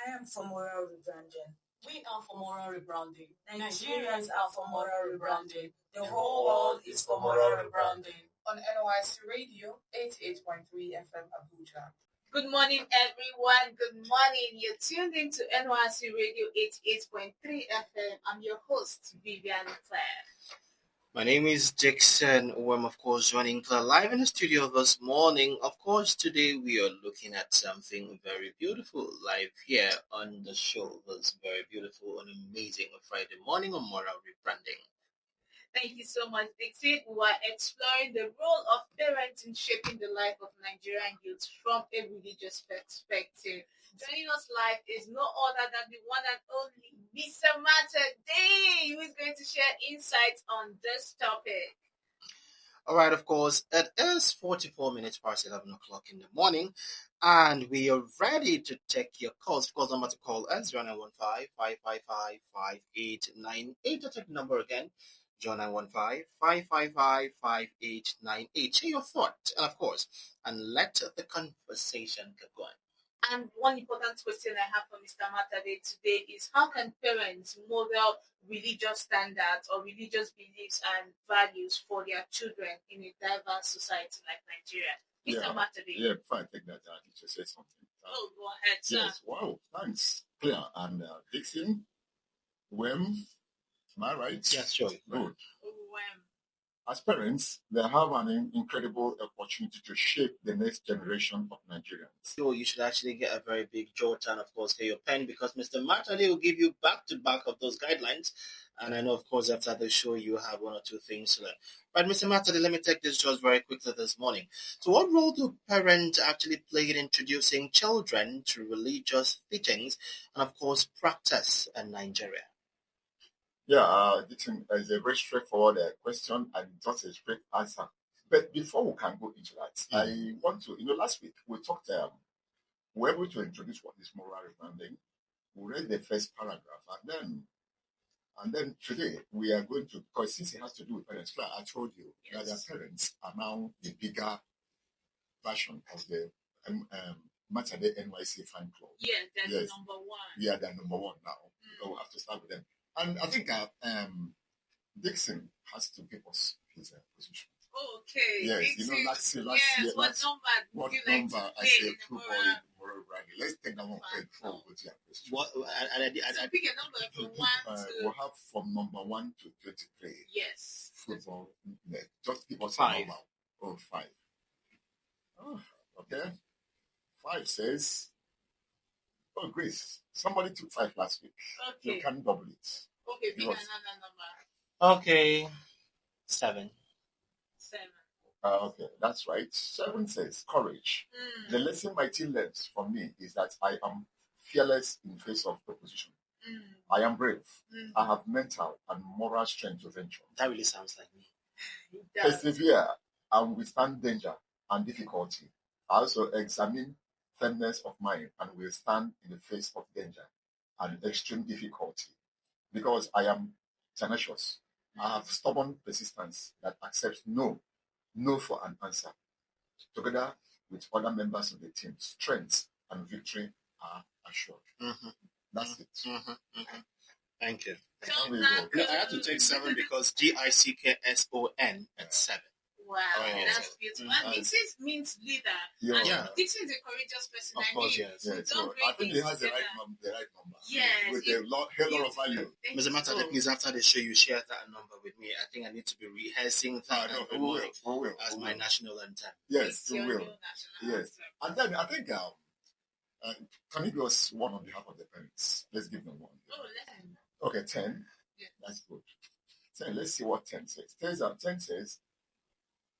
I am for moral rebranding. We are for moral rebranding. Nigerians are for moral rebranding. The whole world is for moral rebranding. On NYSC Radio, 88.3 FM Abuja. Good morning, everyone. Good morning. You're tuned into NYSC Radio 88.3 FM. I'm your host, Vivian Claire. My name is Dickson. Uwem, of course, joining Claire live in the studio this morning. Of course, today we are looking at something very beautiful live here on the show. This very beautiful and amazing Friday morning on moral rebranding. Thank you so much, Dickson. We are exploring the role of parents in shaping the life of Nigerian youth from a religious perspective. Joining us live is no other than the one and only Mr. MaterDei, who is going to share insights on this topic. All right, of course, it is 44 minutes past 11 o'clock in the morning, and we are ready to take your calls. Of course, number to call is 0915-555-5898. I'll take the number again. 0915-555-5898. Share your thoughts, and of course, and let the conversation get going. And one important question I have for Mr. MaterDei today is, how can parents model religious standards or religious beliefs and values for their children in a diverse society like Nigeria? Mr. MaterDei. Yeah, before I take that, I need to say something. Go ahead, sir. Yes, wow, thanks. Clear. And Dickson, Uwem, am I right? Yes, sure. Good. Uwem. As parents, they have an incredible opportunity to shape the next generation of Nigerians. So you should actually get a very big jot and, of course, get your pen, because Mr. MaterDei will give you back-to-back of those guidelines. And I know, of course, after the show, you have one or two things to learn. But Mr. MaterDei, let me take this just very quickly this morning. So what role do parents actually play in introducing children to religious teachings and, of course, practice in Nigeria? Yeah, Dickson, is a very straightforward question and just a straight answer. But before we can go into that, I want to, last week we talked, we were able to introduce what is moral rebranding. We read the first paragraph, and then today we are going to, because since it has to do with parents, like I told you that their parents are now the bigger version of the MaterDei NYSC fan club. Yeah, they're number one. Yeah, they're number one now. So we have to start with them. And I think Dickson has to give us his position. Okay. Yes, Dickson, last year. What number I said football in moral branding. Let's take that one first before we go to your question. So pick a number from 1 to... We'll have from number 1 to 23. Yes. Football. Just give us 5. a number. 5. Oh, okay. 5 says... Oh, Grace, somebody took 5 last week. Okay. You can double it. Okay, pick another number. Okay. 7. 7. Okay, that's right. 7 says courage. The lesson my team learns from me is that I am fearless in face of opposition. I am brave. I have mental and moral strength to venture. That really sounds like me. Persevere and withstand danger and difficulty. I also examine firmness of mind and will stand in the face of danger and extreme difficulty, because I am tenacious. I have stubborn persistence that accepts no for an answer. Together with other members of the team, strength and victory are assured. That's it. Thank you. So I had to take 7 because Dickson at 7. Wow, that's beautiful. And Dickson means leader. Yeah. Dickson is a courageous person. Of course, yes. So I think he has the right number. Yes. With a hell lot of value. Mr. MaterDei, please, after the show, you share that number with me. I think I need to be rehearsing that we will. as my national anthem. Yes, we will. Yes. And then I think, can you give us one on behalf of the parents? Let's give them one. Oh, 10. Okay, 10. Yeah. That's good. 10. Let's see what 10 says. 10 says,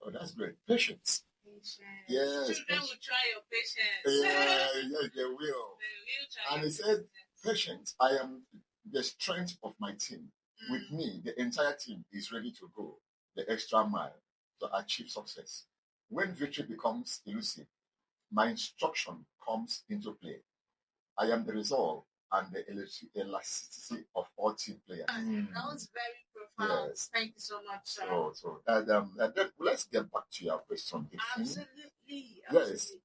oh, that's great. Patience. Yes. Children will try your patience. Yes, they will. And he said, patience. I am the strength of my team. With me, the entire team is ready to go the extra mile to achieve success. When victory becomes elusive, my instruction comes into play. I am the resolve and the elasticity of all team players. That was very profound. Yes. Thank you so much, sir. And then let's get back to your question. Absolutely. Yes.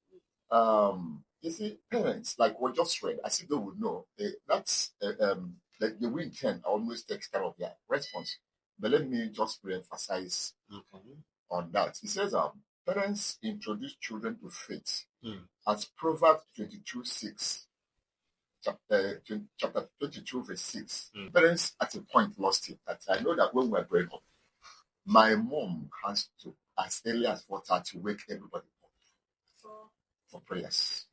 You see, parents, like what just read, as if they would know, that's like the win 10 always takes care of their response. But let me just re-emphasize on that. It says, parents introduce children to faith as Proverbs 22:6, chapter 22, verse 6. Parents at a point lost it. That I know that when we were growing up, my mom has to, as early as 4:30, wake everybody up for prayers.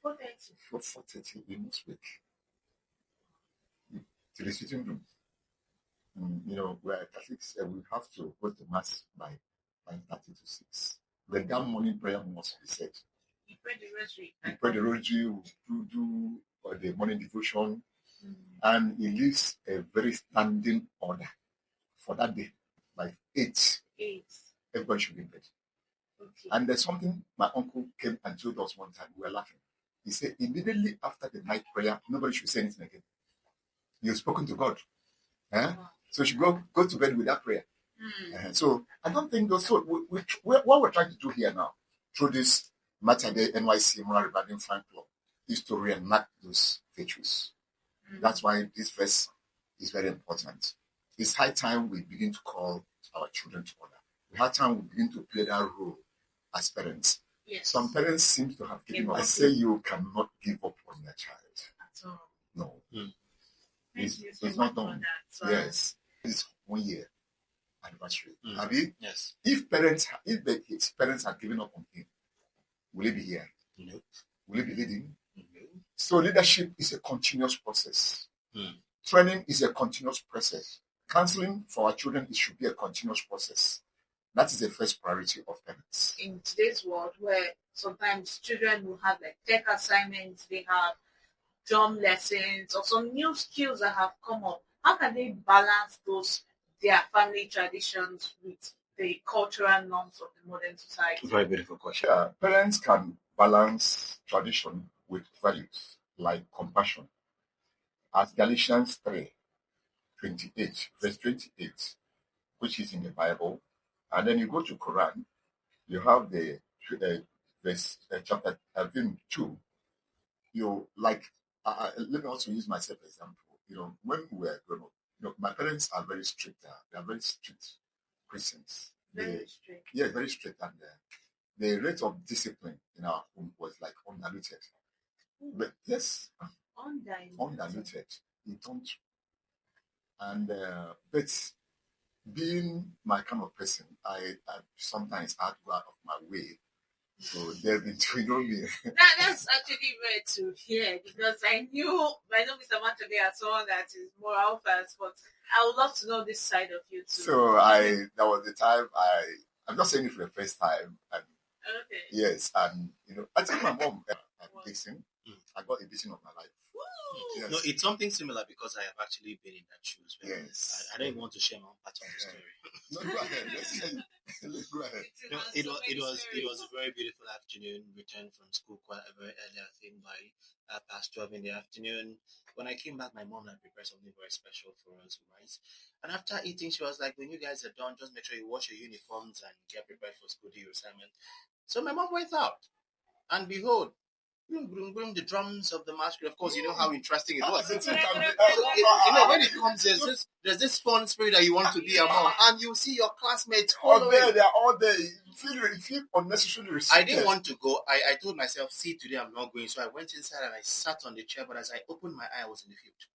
4:30, we must wake to the sitting room. Where Catholics, we have to go to Mass by 5:30 to 6. Then that morning prayer must be said. You pray the rosary. We do the morning devotion, and it leaves a very standing order for that day. By 8, everybody should be in bed. Okay. And there's something my uncle came and told us one time. We were laughing. He said, immediately after the night prayer, nobody should say anything again. You've spoken to God. So you should go to bed with that prayer. So I don't think those. So what we're trying to do here now, through this MaterDei NYSC Moral Rebranding Fan Club, is to reenact those virtues. That's why this verse is very important. It's high time we begin to call our children to order. It's high time we begin to play that role as parents. Yes. Some parents seem to have given up. I say you cannot give up on your child. At all. No. It's not done. So Yes. It's 1 year anniversary. Have you? Yes. If his parents are giving up on him, will he be here? No. Will he be leading? No. So leadership is a continuous process. Training is a continuous process. Counseling for our children, it should be a continuous process. That is the first priority of parents. In today's world, where sometimes children will have like tech assignments, they have drum lessons, or some new skills that have come up, how can they balance their family traditions with the cultural norms of the modern society? Very beautiful question. Yeah, parents can balance tradition with values like compassion. As Galatians 3:28, verse 28, which is in the Bible, and then you go to Quran, you have the verse chapter 2. Let me also use myself as an example. When we were growing up, my parents are very strict. They are very strict Christians. Very strict. Yeah, very strict, and the rate of discipline in our home was like undiluted. But yes, undiluted. It don't. And but being my kind of person, I sometimes have to go out of my way to delve into me. That's actually rare to hear, because I know Mr. MaterDei as someone that is moral first, but I would love to know this side of you too. So that was the time I'm not saying it for the first time, and okay. yes, and I think my mom at Dickson, I got a vision of my life. Yes. No, it's something similar because I have actually been in that shoes. Yes. I don't even want to share my own part of the story. No, go ahead. Let's go ahead. No, it was a very beautiful afternoon. Returned from school quite a very early, I think by past 12 in the afternoon. When I came back, my mom had prepared something very special for us, right? And after eating, she was like, "When you guys are done, just make sure you wash your uniforms and get prepared for school, do your assignment." So my mom went out, and behold, boom, boom, boom, the drums of the masquerade. Of course, you know how interesting it was. When it comes, there's this fun spirit that you want to be among, and you see your classmates all there. They are all there. You feel unnecessarily restricted. I didn't want to go. I told myself, "See, today I'm not going." So I went inside and I sat on the chair. But as I opened my eye, I was in the field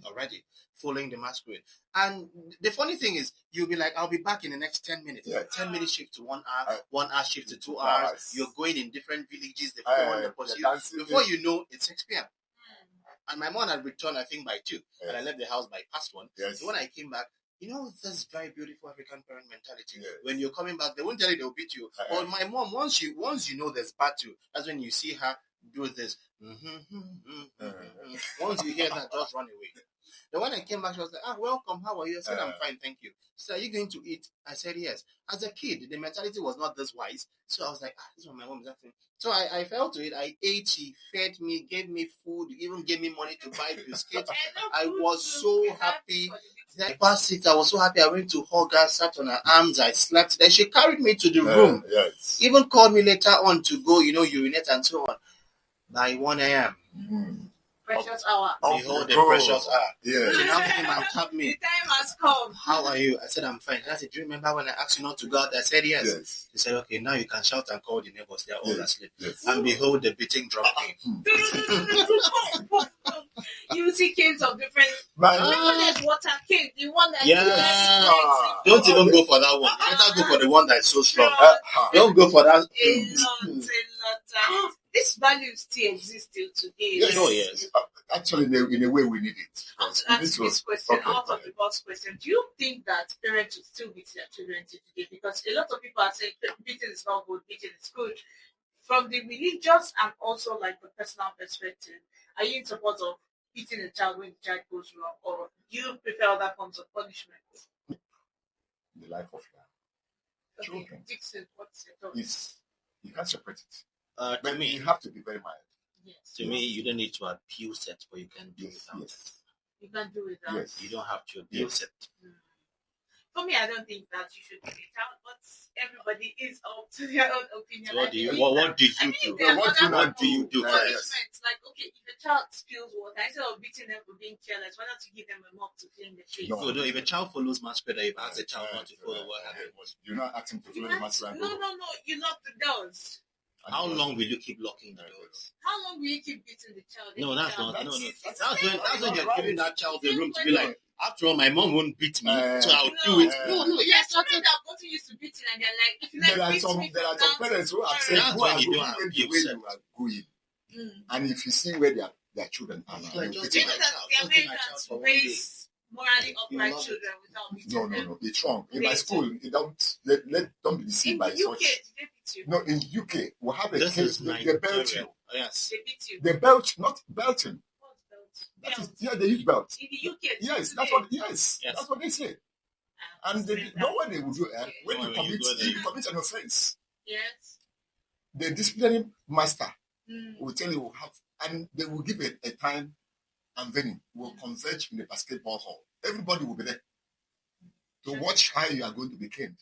already, following the masquerade. And the funny thing is, you'll be like, "I'll be back in the next 10 minutes." Yeah. 10 minutes shift to 1 hour, 1 hour shift to 2 hours. You're going in different villages. The phone, the pursuit. Before you know, it's 6 p.m. And my mom had returned, I think, by 2. And I left the house by past 1. Yes. So when I came back, this very beautiful African parent mentality. Yes. When you're coming back, they won't tell you they'll beat you. But my mom, once you know there's battle, that's when you see her do this. Once you hear that, just run away. Then when I came back, she was like, "Welcome, how are you?" I said, "I'm fine, thank you." She said, "Are you going to eat?" I said, "Yes." As a kid, the mentality was not this wise. So I was like, this is what my mom is asking. So I fell to it. I ate, she fed me, gave me food, even gave me money to buy biscuits. I was so happy. Then past it, I was so happy. I went to hug her, sat on her arms, I slept. Then she carried me to the room. Yes. Even called me later on to go, urinate and so on. by 1 a.m. Precious hour. Behold the precious hour. Yeah. She now came and tapped The me. time has come. How are you? I said, I'm fine. I said, do you remember when I asked you not to go out? I said, yes. Yes. He said, okay, now you can shout and call the neighbors. They are all Yes. asleep. Yes. And behold, the beating drum came. You see canes of different. My Remember there's water cane, the one that Yeah. Ah. Don't even go for that one. You better go for the one that is so strong. Uh-huh. Don't go for that. a lot. This value still exists till today. Yes. Oh, yes. Actually, in a way, we need it. I want to We need ask this question, okay, out of the box question. Do you think that parents should still beat their children today? Because a lot of people are saying beating is not good, beating is good. From the religious and also like the personal perspective, are you in support of beating a child when the child goes wrong, or do you prefer other forms of punishment? The life of your children Dickson, what's your thought? is you can't separate it. To But me, you have to be very mild. Yes. to me, you don't need to abuse it, but you can do Yes. without Yes. You can do without. Yes. it. You don't have to abuse it. For me, I don't think that you should be a child, but everybody is up to their own opinion. So what do you? I believe What do I you think do? there are What do other What do you do? punishments. Like, okay, if a child spills water, instead of beating them for being careless, why not you give them a mop to clean the face? No. No, if a child follows masquerade, if I ask a child not to follow, what happens? You're not asking to You follow the have master. to- no, you lock the doors. How long will you keep locking the doors? How long will you keep beating the child? No, that's not. No, no. It's That's when you're right. giving that child the It's room to be simple. like, after all, my mom won't beat me, so I'll No. do it. No, Yes, children that gotten used to beating and they're like, if you like There are beat some me there are from some now parents who have to said That's who when are you going don't even the abuse way it. you are going. Mm. And if you see where their children are now, Like, you just Do you think, know that the Just take my child Americans for one day. raise morally upright love it. children without beating no, them? it's wrong. In my Okay, school, you don't be deceived In by the UK, such. did they beat you? No, in UK, we have a This case. is They belt Nigeria. you. Yes. They beat you. They belt, not belting. What's belt? That is, Belt. yeah, they use belt. In the UK, Yes, today, yes, Yes. that's what they say. And say they that. know what they will do. When No, you when you commit, go there, if you commit an offense, Yes. the disciplinary master Mm. will tell you and they will give it a time and venue. Will converge in the basketball hall. Everybody will be there to watch how you are going to be caned.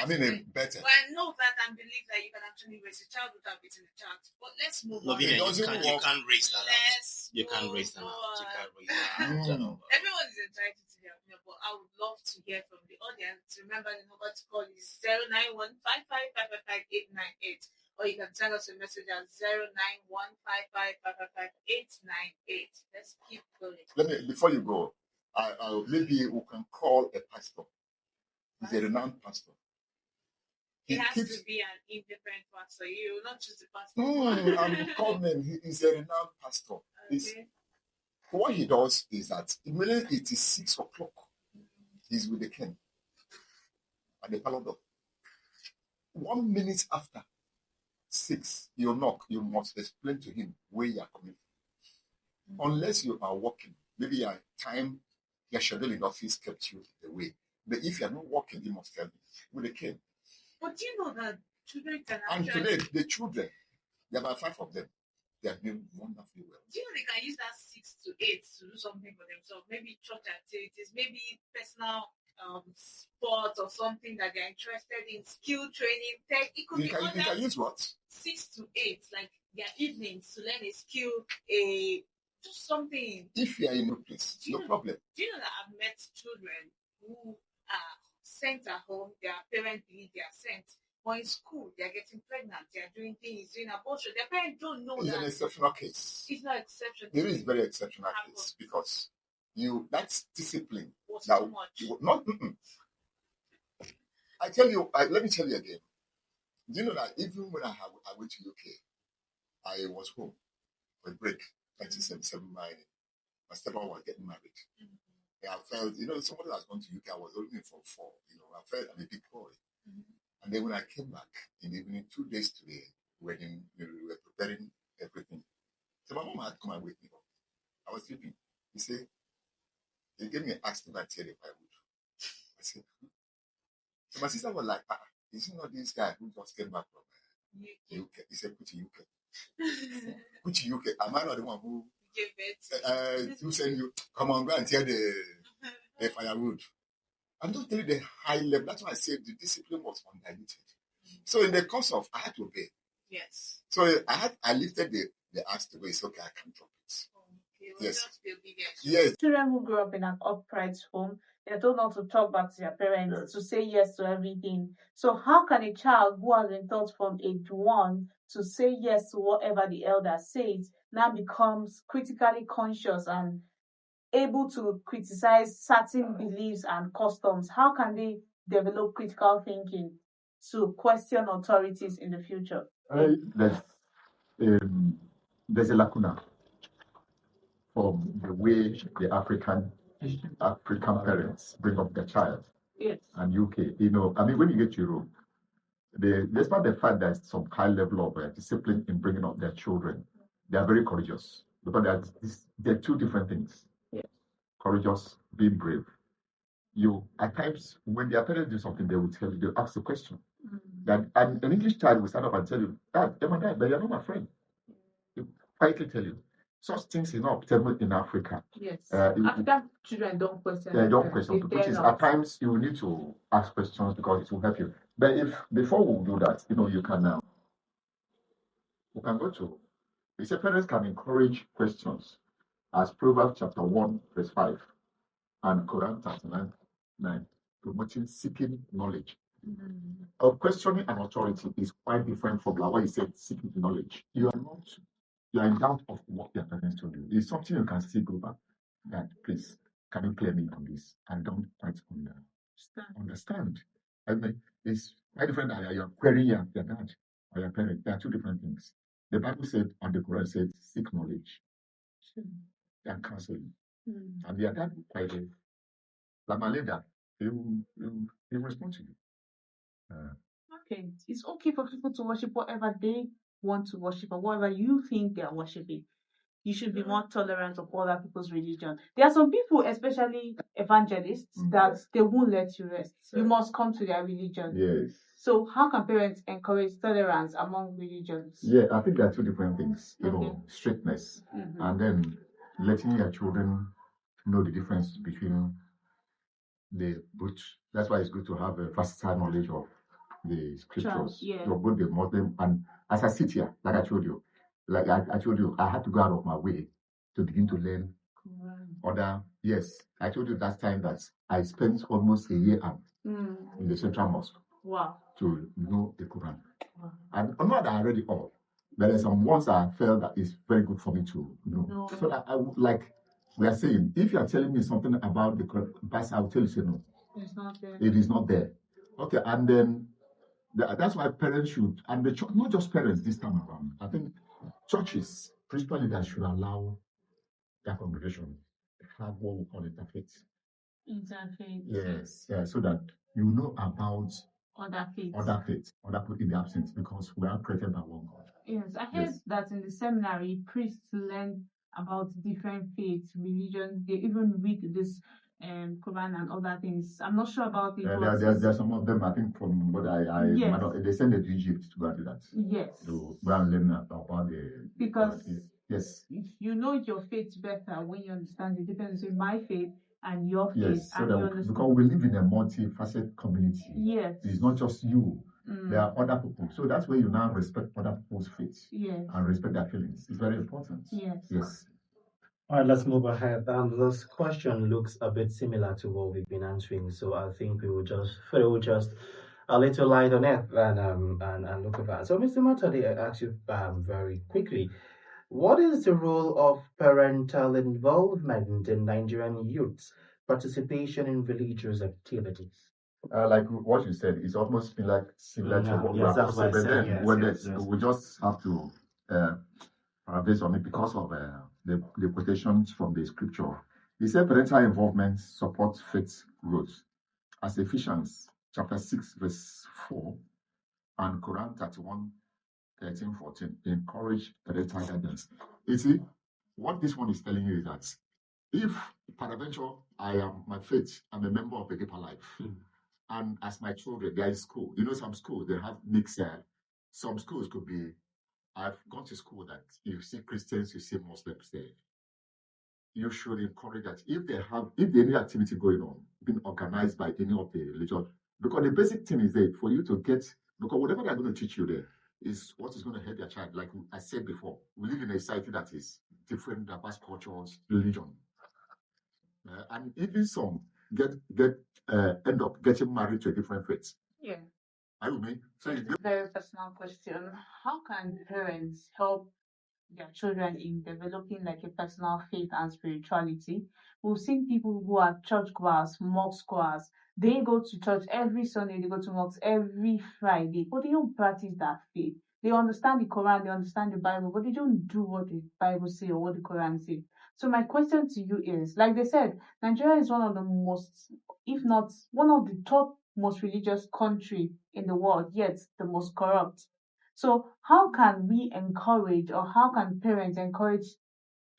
I mean, better. Well, I know that and believe that you can actually raise a child without beating a child. But let's move No, on. Vivian, doesn't you work. can't raise that out. Let's You can't move raise them out. You on. can't raise them out. Everyone is entitled to their opinion, but I would love to hear from the audience. Remember, the number to call is 09155555898, or you can send us a message at 09155555898. Let's keep going. Before you go, maybe we can call a pastor. He's a renowned pastor. It has to be an independent pastor. You will not choose the pastor. I'm calling. He is a renowned pastor. Okay. What he does is that immediately it is 6 o'clock, he's with the king at the parlor door. 1 minute after 6, you knock. You must explain to him where you are coming from. Unless you are working, maybe your time, your schedule in office kept you away. But if you are not working, you must tell me with the king. But do you know that children can And actually... today, the children, there are about 5 of them. They are doing wonderfully well. Do you know they can use that 6 to 8 to do something for themselves? Maybe church activities, maybe personal sports or something that they're interested in, skill training, tech. It could You can use what? 6 to 8, like their evenings to learn a skill, just something. If you are in a place, no problem. Do you know that I've met children who are sent at home, their parents believe they are sent, but in school they're getting pregnant, they're doing things, doing abortion. Their parents don't know It's that. an exceptional case. It's not exceptional. It is very exceptional case because that's discipline. Was Now, too much. Not. I tell you. Let me tell you again. Do you know that even when I went to UK, I was home for a break. 1977, my stepmom was getting married. I felt, somebody that's gone to UK, I was only for 4. I felt I'm a big boy. And then when I came back in the evening, 2 days to the wedding, we were preparing everything. So my mom had come and wake me up. I was sleeping. He gave me an axe to tell if I would. I said, so my sister was like, is it not this guy who just came back from UK? He said, Kuchi UK. Kuchi UK. Am I not the one who send you? Come on, go and tell the firewood. And don't tell you the high level. That's why I said the discipline was undiluted. So in the course of, I had to obey. Yes. So I lifted they ask to go, it's okay, I can drop it. Okay, Yes. just be obedient. Yes. Children who grow up in an upright home, they're told not to talk back to their parents, Yes. to say yes to everything. So how can a child who has been taught from age 1 to say yes to whatever the elder says now becomes critically conscious and able to criticize certain beliefs and customs? How can they develop critical thinking to question authorities in the future? There's a lacuna from the way the African parents bring up their child. Yes. And UK, I mean, when you get to Europe, despite the fact there's some high level of discipline in bringing up their children, they are very courageous because they're two different things. Yes. Courageous, being brave. At times when their parents do something, they will tell you, they'll ask the question. That an English child will stand up and tell you, Dad, you're my dad, but you're not my friend. They quietly tell you. Such things are not obtainable in Africa. Yes. African children don't question. They don't question, which is at times you need to ask questions because it will help you. But before we do that, you can go to. He said parents can encourage questions, as Proverbs chapter 1 verse 5 and Quran 39:9, promoting seeking knowledge. Questioning an authority is quite different from what you said, seeking knowledge. You are in doubt of what your parents told you. It's something you can still go back. That please, can you clear me on this? I don't quite understand. I mean, it's quite different that you're querying your dad or your parent. There are two different things. The Bible said, and the Quran said, seek knowledge and counseling. And your dad quite like my leader, he will respond to you. Okay, it's okay for people to worship whatever they want to worship or whatever you think they are worshiping. You should be more tolerant of other people's religion. There are some people, especially evangelists, that they won't let you rest. You must come to their religion. Yes. So how can parents encourage tolerance among religions? Yeah, I think there are two different things. Strictness, and then letting your children know the difference between the both. That's why it's good to have a versatile knowledge of the scriptures. Yeah. Both the Muslim and as I sit here, like I told you, I had to go out of my way to begin to learn other. Yes, I told you last time that I spent almost a year in the Central Mosque. Wow. To know the Quran. Wow. And not that I read it all, but there's some ones I felt that is very good for me to know. No. So that I would like we are saying, if you are telling me something about the Quran, I will tell you, say no. It's not there. It is not there. Okay, and then that's why parents should, and the church, not just parents this time around. I think churches, principal leaders should allow their congregation have what we call interfaith. Interfaith. Yes, yeah, so that you know about other faiths, other people in the absence, because we are created by one God. Yes, I heard that in the seminary, priests learn about different faiths, religions. They even read this Quran and other things. I'm not sure about it. There are some of them, I think, from what they send it to Egypt to go to that. Yes. To go and learn about the. Because yes, you know your faith better when you understand the difference between my faith and your faith. Yes, so that because we live in a multifaceted community. Yes. It's not just you. There are other people. So that's where you now respect other people's faith. Yes. And respect their feelings. It's very important. Yes. Yes. All right, let's move ahead. This question looks a bit similar to what we've been answering, so I think we will just throw a little light on it and look at that. So, Mr. MaterDei, I ask you very quickly, what is the role of parental involvement in Nigerian youth's participation in religious activities? Like what you said, it's almost been like similar to what we have said. But then we just have to based on it because of the quotations from the scripture. He said parental involvement supports faith growth. As Ephesians chapter 6, verse 4 and Quran 31:13-14 encourage parental guidance. You see, what this one is telling you is that if peradventure my faith, I'm a member of a deeper life, and as my children, they are in school. Some schools they have mixed. Some schools could be. I've gone to school that you see Christians, you see Muslims there. You should encourage that if there any activity going on, being organized by any of the religion, because the basic thing is there for you to get, because whatever they're going to teach you there, is what is going to help your child. Like I said before, we live in a society that is different, diverse cultures, religion, and even some end up getting married to a different faith. Yeah. Are you with me? So It's a very personal question. How can parents help their children in developing like a personal faith and spirituality? We've seen people who are church goers, mosque goers. They go to church every Sunday, they go to mosque every Friday, but they don't practice that faith. They understand the Quran, they understand the Bible, but they don't do what the Bible says or what the Quran says. So my question to you is, like they said, Nigeria is one of the most, if not one of the top most religious country in the world, yet the most corrupt. So how can we encourage, or how can parents encourage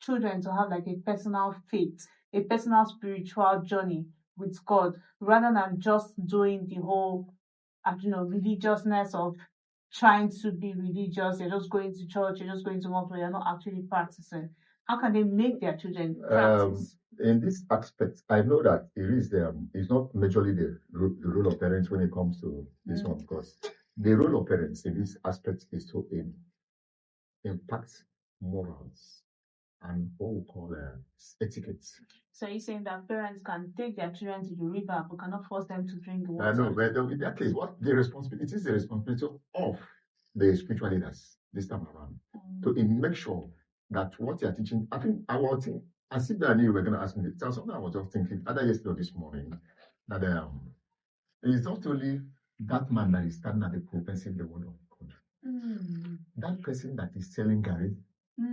children to have like a personal faith, a personal spiritual journey with God, rather than just doing the whole, religiousness of trying to be religious? You're just going to church, you're just going to mosque, but you're not actually practicing. How can they make their children practice? In this aspect, I know that it's not majorly the role of parents when it comes to this one, because the role of parents in this aspect is to impact morals and what we call etiquette. So you're saying that parents can take their children to the river but cannot force them to drink the water? No, but in that case, it is the responsibility of the spiritual leaders this time around to make sure that what they are teaching. I think I see that you were going to ask me. There's something I was just thinking either yesterday or this morning, that it's not only that man that is standing at the pulpit in the word of God. That person that is selling Gary,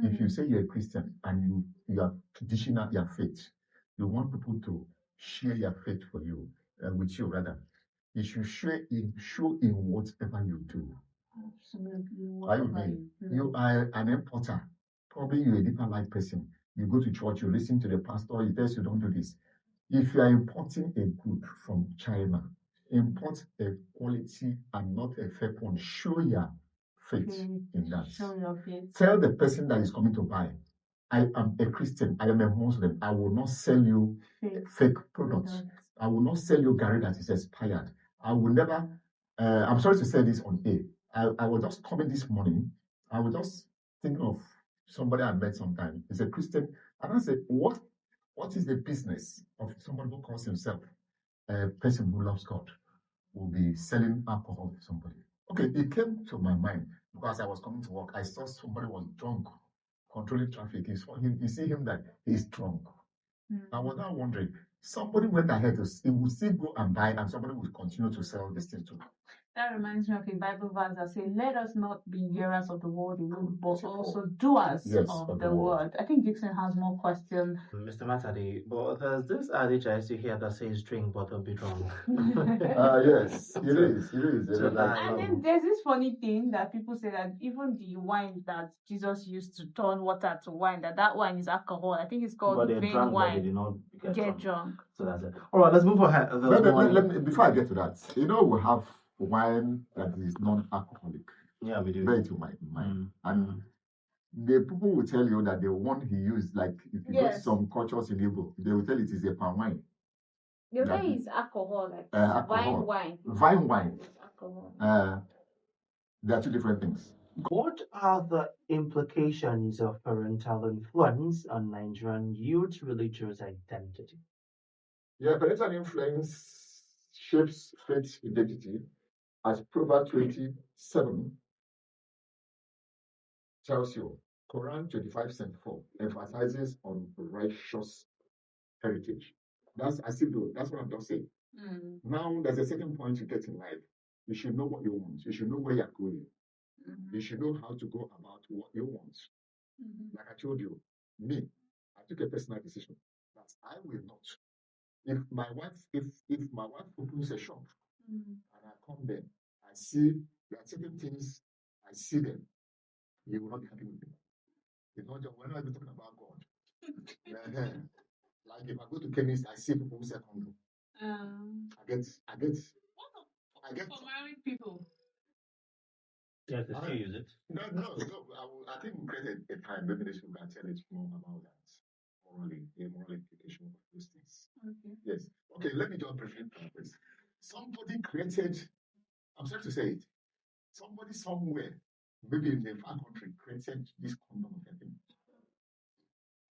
if you say you're a Christian and you are teaching out your faith, you want people to share your faith with you, rather. You should show in whatever you do. Absolutely. Are you with me? You are an importer. Probably you're a deeper life person. You go to church, you listen to the pastor, he tells you don't do this. If you are importing a good from China, import a quality and not a fake one. Show your faith in that. Show your faith. Tell the person that is coming to buy, I am a Christian, I am a Muslim. I will not sell you fake products. I will not sell you Gary that is expired. I will never, I'm sorry to say this on air. I was just coming this morning. I was just thinking of somebody I met sometime. He's a Christian. And I said, what is the business of somebody who calls himself a person who loves God will be selling alcohol to somebody? Okay, it came to my mind because I was coming to work. I saw somebody was drunk, controlling traffic. You see him that he's drunk. I was now wondering, somebody went ahead he would still go and buy, and somebody would continue to sell this thing to him. That reminds me of a Bible verse that says, "Let us not be hearers of the word alone, but also doers of the word." I think Dickson has more questions. Mr. MaterDei, but there's this adage I used to hear that says drink but don't be drunk. Yes, it is. So And then there's this funny thing that people say that even the wine that Jesus used to turn water to wine, that wine is alcohol. I think it's called vain wine. They did not get drunk. So that's it. All right, let's move ahead. Let me, before I get to that, we have wine that is non-alcoholic. Yeah, we do. Very to my mind. And the people will tell you that the one he used, like if you go to some cultures in Igbo, they will tell it is a palm wine. The way is alcohol, like alcohol. Vine wine. Vine wine. Alcohol. They are two different things. What are the implications of parental influence on Nigerian youth religious identity? Yeah, parental influence shapes faith identity, as Proverbs 27 tells you. Quran 25:4 emphasizes on righteous heritage. That's what I'm just saying. Now, there's a second point you get in life. You should know what you want. You should know where you're going. You should know how to go about what you want. Like I told you, I took a personal decision that I will not. If my wife opens a shop and I come there, I see there are certain things, I see them, you will not be happy with me. We're not even talking about God. Like if I go to chemist, I see people who sell condom. I get. For married people. Yes, they still use it. No. I think we created a time. Maybe they should tell us more about that. The moral implication of those things. Okay. Yes. Okay, let me just briefly this. Somebody created, I'm sorry to say it, somebody somewhere maybe in the far country, created this condom of a thing.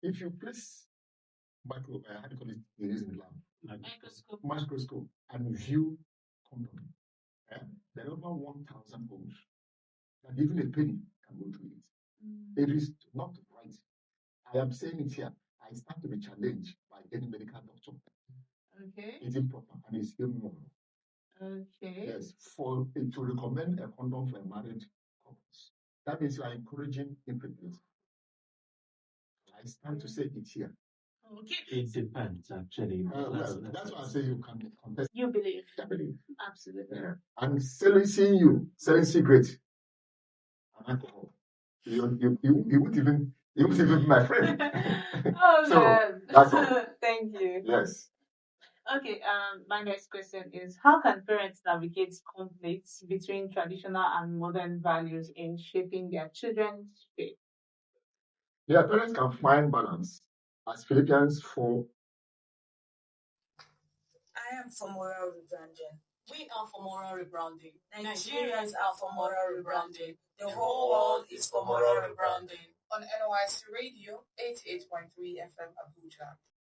If you place how do you call it? They use in the lab. Microscope and view condom. There are over 1,000 holes that even a penny can go through it. It is not right. I am saying it here. I stand to be challenged by any medical doctor. Okay. It's improper and it's immoral. Okay. Yes, to recommend a condom for a married couples. That means you are encouraging infidelity. I stand to say it here. Okay. It depends, actually. That's why I say you can contest. You believe? I believe. Absolutely. Yeah. And selling cigarette and alcohol. You won't even be my friend. Oh So, man. that's all. Thank you. Yes. Okay, my next question is how can parents navigate conflicts between traditional and modern values in shaping their children's faith? Yeah, parents can find balance as Philippians 4. I am for moral rebranding. We are for moral rebranding. Nigerians are for moral rebranding. The whole world is for moral rebranding. On NYSC Radio 88.3 FM Abuja.